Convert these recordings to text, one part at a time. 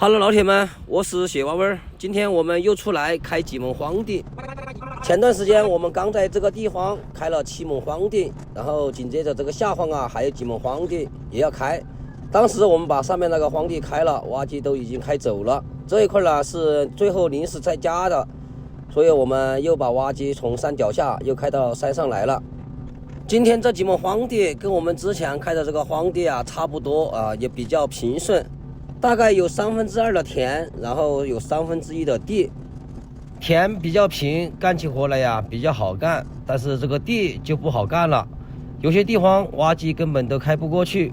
Hello， 老铁们，我是雪娃娃。今天我们又出来开几亩荒地。前段时间我们刚在这个地方开了7亩荒地，然后紧接着这个下方啊还有几亩荒地也要开。当时我们把上面那个荒地开了，挖机都已经开走了。这一块呢是最后临时再加的，所以我们又把挖机从山脚下又开到山上来了。今天这几亩荒地跟我们之前开的这个荒地啊差不多啊，也比较平顺。大概有2/3的田，然后有1/3的地。田比较平，干起活来呀比较好干，但是这个地就不好干了，有些地方挖机根本都开不过去。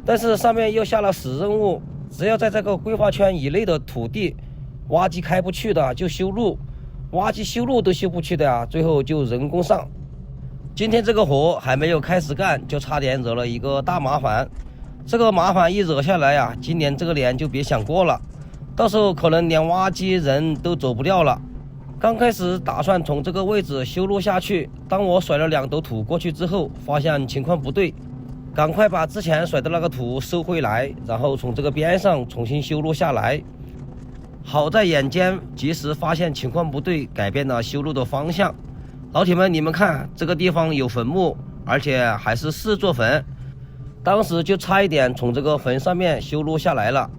但是上面又下了死任务，只要在这个规划圈以内的土地，挖机开不去的就修路，挖机修路都修不去的呀，最后就人工上。今天这个活还没有开始干，就差点惹了一个大麻烦。这个麻烦一惹下来呀，今年这个年就别想过了，到时候可能连挖机人都走不掉了。刚开始打算从这个位置修路下去，当我甩了2斗土过去之后，发现情况不对，赶快把之前甩的那个土收回来，然后从这个边上重新修路下来。好在眼尖，及时发现情况不对，改变了修路的方向。老铁们，你们看这个地方有坟墓，而且还是4座坟。当时就差一点从这个坟上面修路下来了，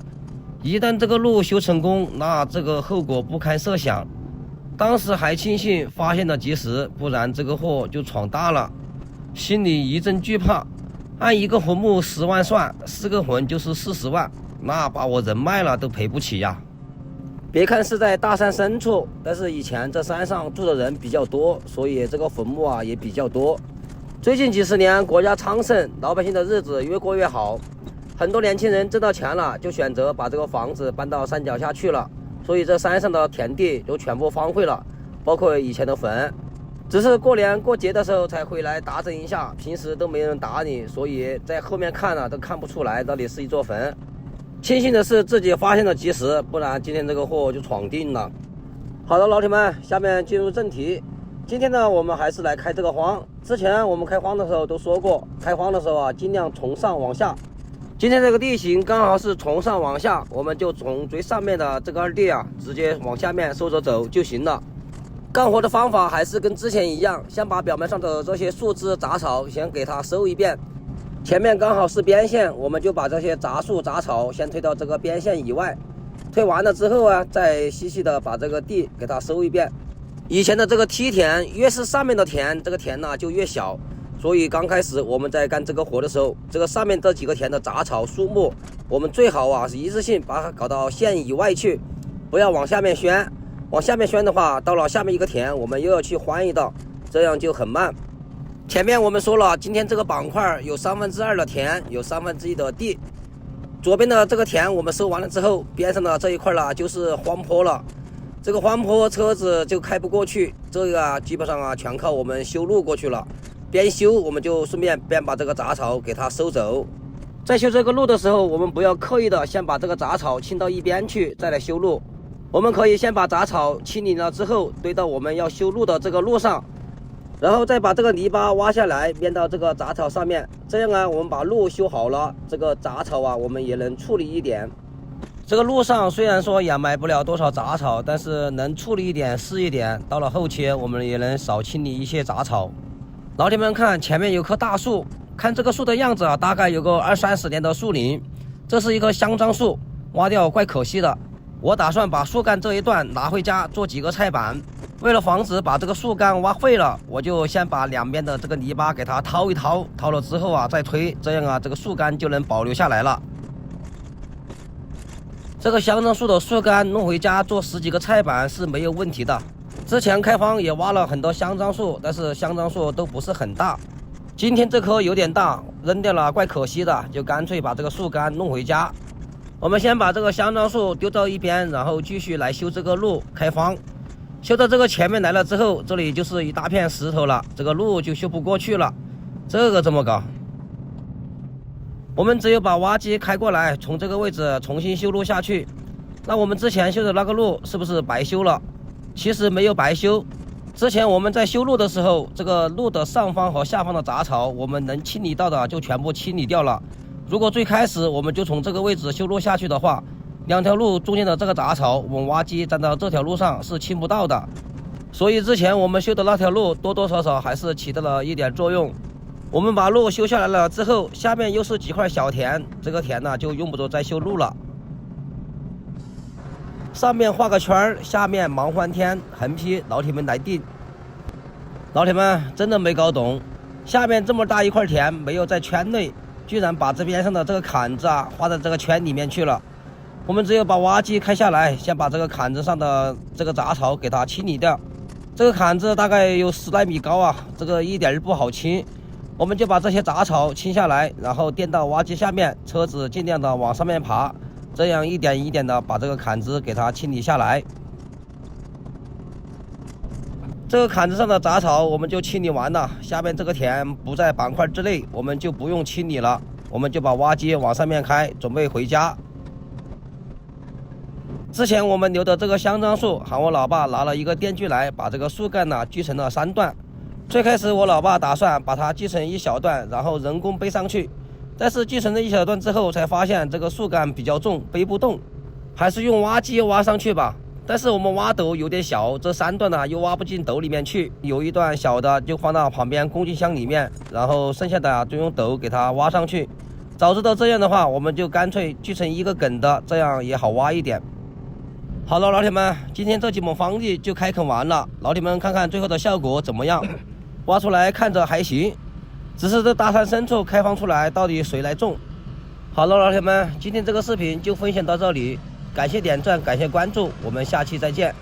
一旦这个路修成功，那这个后果不堪设想。当时还庆幸发现的及时，不然这个祸就闯大了，心里一阵惧怕。按一个坟墓10万算，4个坟就是40万，那把我人卖了都赔不起呀。别看是在大山深处，但是以前这山上住的人比较多，所以这个坟墓啊也比较多。最近几十年国家昌盛，老百姓的日子越过越好，很多年轻人挣到钱了，就选择把这个房子搬到山脚下去了，所以这山上的田地都全部荒废了，包括以前的坟，只是过年过节的时候才回来打整一下，平时都没人打理，所以在后面看了都看不出来到底是一座坟。庆幸的是自己发现的及时，不然今天这个祸就闯定了。好的，老铁们，下面进入正题。今天呢，我们还是来开这个荒。之前我们开荒的时候都说过，开荒的时候啊，尽量从上往下。今天这个地形刚好是从上往下，我们就从最上面的这个2地啊，直接往下面收着走就行了。干活的方法还是跟之前一样，先把表面上的这些树枝杂草先给它收一遍。前面刚好是边线，我们就把这些杂树杂草先推到这个边线以外。推完了之后啊，再细细的把这个地给它收一遍。以前的这个梯田，越是上面的田，这个田呢就越小，所以刚开始我们在干这个活的时候，这个上面这几个田的杂草树木，我们最好啊是一次性把它搞到线以外去，不要往下面宣。往下面宣的话，到了下面一个田，我们又要去换一道，这样就很慢。前面我们说了，今天这个板块有2/3的田，有1/3的地。左边的这个田我们收完了之后，边上的这一块呢就是荒坡了。这个荒坡车子就开不过去，这个啊基本上啊全靠我们修路过去了。边修我们就顺便边把这个杂草给它收走。在修这个路的时候，我们不要刻意的先把这个杂草清到一边去，再来修路。我们可以先把杂草清理了之后，堆到我们要修路的这个路上，然后再把这个泥巴挖下来面到这个杂草上面。这样啊，我们把路修好了，这个杂草啊我们也能处理一点。这个路上虽然说掩埋不了多少杂草，但是能处理一点是一点，到了后期我们也能少清理一些杂草。老铁们看，前面有棵大树，看这个树的样子啊，大概有个20-30年的树龄。这是一棵香樟树，挖掉怪可惜的。我打算把树干这一段拿回家做几个菜板。为了防止把这个树干挖废了，我就先把两边的这个泥巴给它掏一掏，掏了之后啊再推，这样啊这个树干就能保留下来了。这个香樟树的树干弄回家做10几个菜板是没有问题的。之前开荒也挖了很多香樟树，但是香樟树都不是很大。今天这棵有点大，扔掉了怪可惜的，就干脆把这个树干弄回家。我们先把这个香樟树丢到一边，然后继续来修这个路开荒。修到这个前面来了之后，这里就是一大片石头了，这个路就修不过去了。这个怎么搞？我们只有把挖机开过来，从这个位置重新修路下去。那我们之前修的那个路是不是白修了？其实没有白修。之前我们在修路的时候，这个路的上方和下方的杂草，我们能清理到的就全部清理掉了。如果最开始我们就从这个位置修路下去的话，两条路中间的这个杂草，我们挖机站到这条路上是清不到的，所以之前我们修的那条路多多少少还是起到了一点作用。我们把路修下来了之后，下面又是几块小田，这个田呢就用不着再修路了。上面画个圈，下面忙翻天，横批老铁们来定。老铁们真的没搞懂，下面这么大一块田没有在圈内，居然把这边上的这个坎子画在这个圈里面去了。我们只有把挖机开下来，先把这个坎子上的这个杂草给它清理掉。这个坎子大概有10来米高啊，这个一点不好清。我们就把这些杂草清下来，然后垫到挖机下面，车子尽量的往上面爬，这样一点一点的把这个坎子给它清理下来。这个坎子上的杂草我们就清理完了，下面这个田不在板块之内，我们就不用清理了，我们就把挖机往上面开，准备回家。之前我们留的这个香樟树，喊我老爸拿了一个电锯来，把这个树干呢锯成了3段。最开始我老爸打算把它锯成一小段，然后人工背上去，但是锯成了一小段之后，才发现这个树干比较重，背不动，还是用挖机挖上去吧。但是我们挖斗有点小，这3段呢又挖不进斗里面去，有一段小的就放到旁边工具箱里面，然后剩下的就用斗给它挖上去。早知道这样的话，我们就干脆锯成一个梗的，这样也好挖一点。好了，老铁们，今天这几亩荒地就开垦完了，老铁们看看最后的效果怎么样？挖出来看着还行，只是这大山深处开放出来，到底谁来种？好了，老铁们，今天这个视频就分享到这里，感谢点赞，感谢关注，我们下期再见。